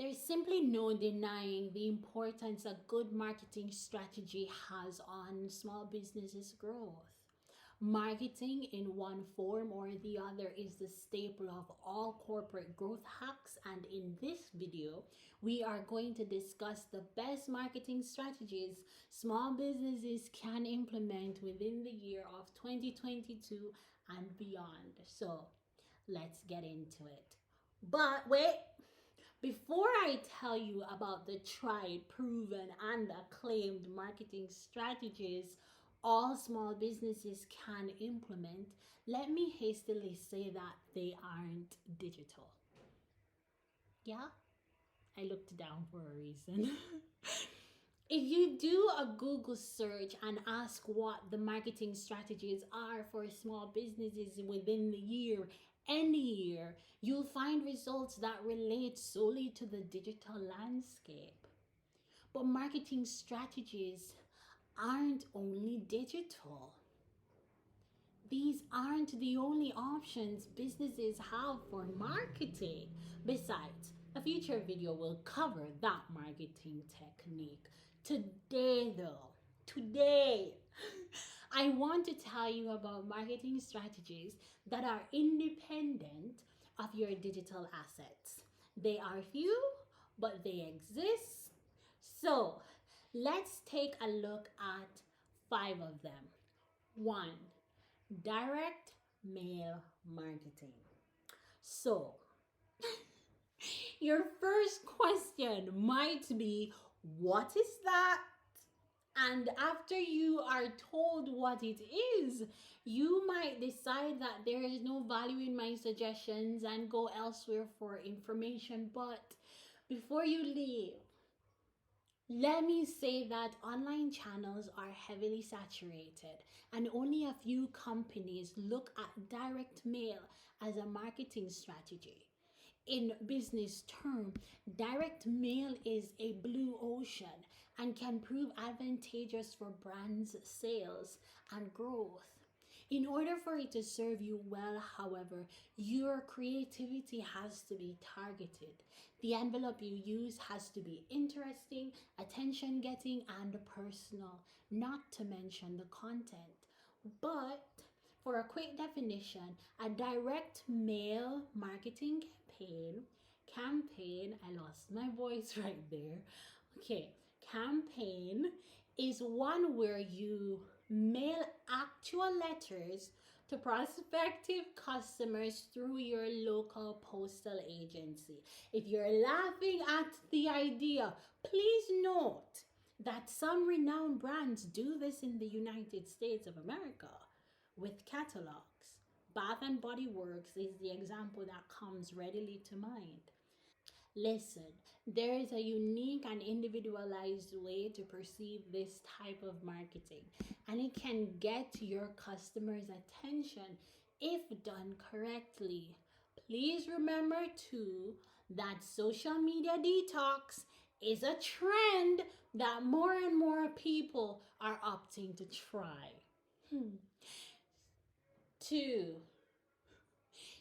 There's simply no denying the importance a good marketing strategy has on small businesses' growth. Marketing in one form or the other is the staple of all corporate growth hacks, and in this video, we are going to discuss the best marketing strategies small businesses can implement within the year of 2022 and beyond. So, let's get into it. But wait, before I tell you about the tried, proven, and acclaimed marketing strategies all small businesses can implement, let me hastily say that they aren't digital. Yeah, I looked down for a reason. If you do a Google search and ask what the marketing strategies are for small businesses within the year, any year, you'll find results that relate solely to the digital landscape. But marketing strategies aren't only digital. These aren't the only options businesses have for marketing. Besides, a future video will cover that marketing technique. Today, I want to tell you about marketing strategies that are independent of your digital assets. They are few, but they exist. So, let's take a look at 5 of them. 1. Direct mail marketing. So, your first question might be, what is that? And after you are told what it is, you might decide that there is no value in my suggestions and go elsewhere for information. But before you leave, let me say that online channels are heavily saturated, and only a few companies look at direct mail as a marketing strategy. In business term, direct mail is a blue ocean and can prove advantageous for brands' sales and growth. In order for it to serve you well, however, your creativity has to be targeted. The envelope you use has to be interesting, attention getting, and personal, not to mention the content. But for a quick definition, a direct mail marketing campaign, I lost my voice right there. Okay, campaign is one where you mail actual letters to prospective customers through your local postal agency. If you're laughing at the idea, please note that some renowned brands do this in the United States of America with catalogs. Bath and Body Works is the example that comes readily to mind. Listen, there is a unique and individualized way to perceive this type of marketing, and it can get your customers' attention if done correctly. Please remember too that social media detox is a trend that more and more people are opting to try. 2.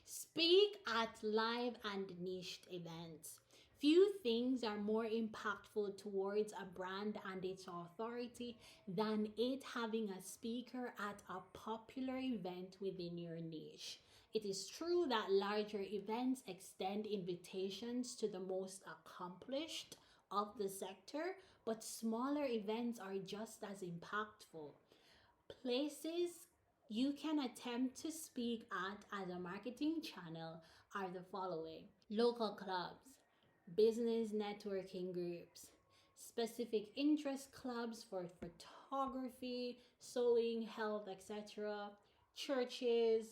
Speak at live and niched events. Few things are more impactful towards a brand and its authority than it having a speaker at a popular event within your niche. It is true that larger events extend invitations to the most accomplished of the sector, but smaller events are just as impactful. Places you can attempt to speak at as a marketing channel are the following: local clubs, business networking groups, specific interest clubs for photography, sewing, health, etc., churches,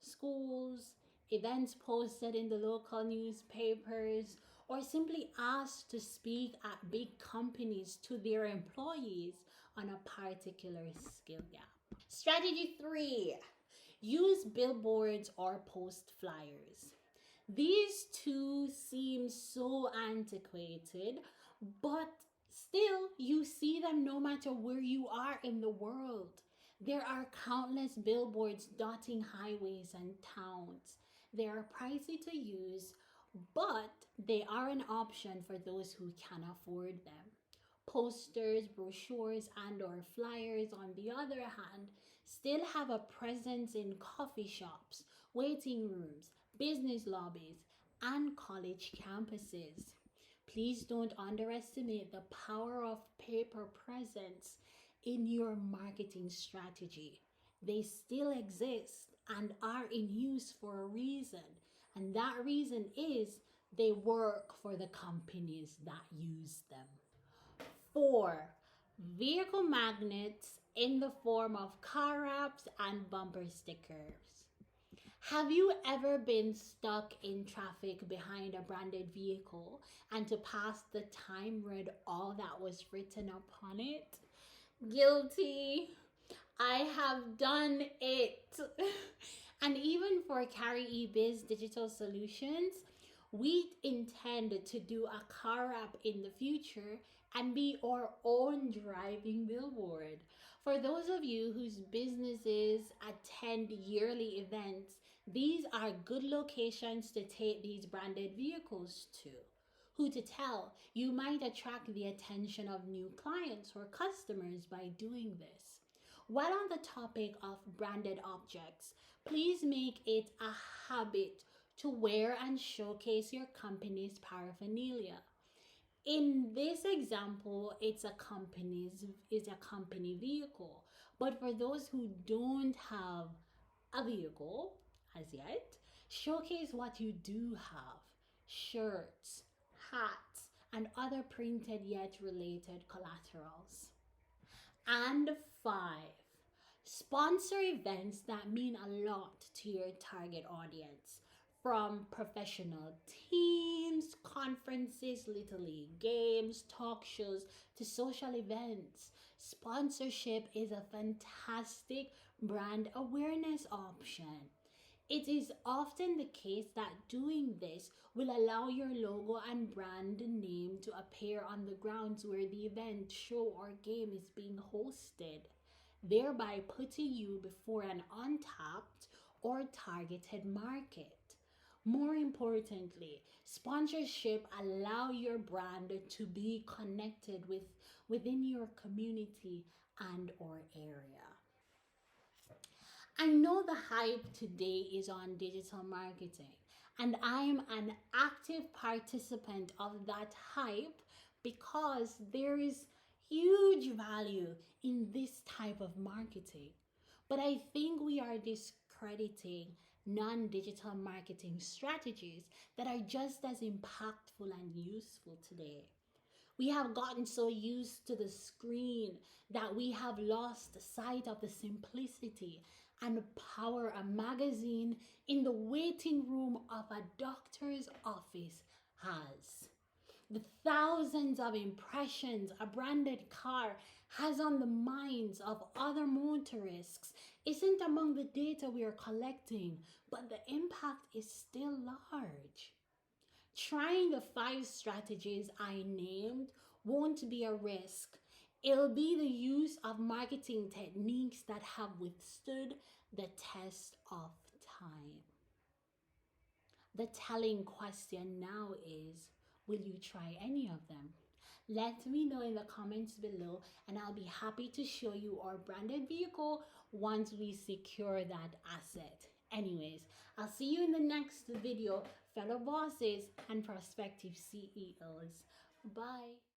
schools, events posted in the local newspapers, or simply asked to speak at big companies to their employees on a particular skill gap. Strategy 3: use billboards or post flyers. These two seem so antiquated, but still, you see them no matter where you are in the world. There are countless billboards dotting highways and towns. They are pricey to use, but they are an option for those who can afford them. Posters, brochures, and or flyers on the other hand still have a presence in coffee shops, waiting rooms, business lobbies, and college campuses. Please don't underestimate the power of paper presence in your marketing strategy. They still exist and are in use for a reason, and that reason is they work for the companies that use them. 4. Vehicle magnets in the form of car wraps and bumper stickers. Have you ever been stuck in traffic behind a branded vehicle and to pass the time read all that was written upon it? Guilty. I have done it. And even for Carry eBiz Digital Solutions, we intend to do a car app in the future and be our own driving billboard. For those of you whose businesses attend yearly events, these are good locations to take these branded vehicles to. Who to tell? You might attract the attention of new clients or customers by doing this. While on the topic of branded objects, please make it a habit to wear and showcase your company's paraphernalia. In this example, it's a company vehicle. But for those who don't have a vehicle as yet, showcase what you do have: shirts, hats, and other printed yet related collaterals. And 5, sponsor events that mean a lot to your target audience. From professional teams, conferences, little league games, talk shows, to social events. Sponsorship is a fantastic brand awareness option. It is often the case that doing this will allow your logo and brand name to appear on the grounds where the event, show, or game is being hosted, thereby putting you before an untapped or targeted market. More importantly, sponsorship allow your brand to be connected within your community and or area. I know the hype today is on digital marketing, and I'm an active participant of that hype because there is huge value in this type of marketing. But I think we are discrediting non digital marketing strategies that are just as impactful and useful today. We have gotten so used to the screen that we have lost sight of the simplicity and power a magazine in the waiting room of a doctor's office has. The thousands of impressions a branded car has on the minds of other motorists isn't among the data we are collecting, but the impact is still large. Trying the 5 strategies I named won't be a risk. It'll be the use of marketing techniques that have withstood the test of time. The telling question now is, will you try any of them? Let me know in the comments below, and I'll be happy to show you our branded vehicle once we secure that asset. Anyways, I'll see you in the next video, fellow bosses and prospective CEOs. Bye.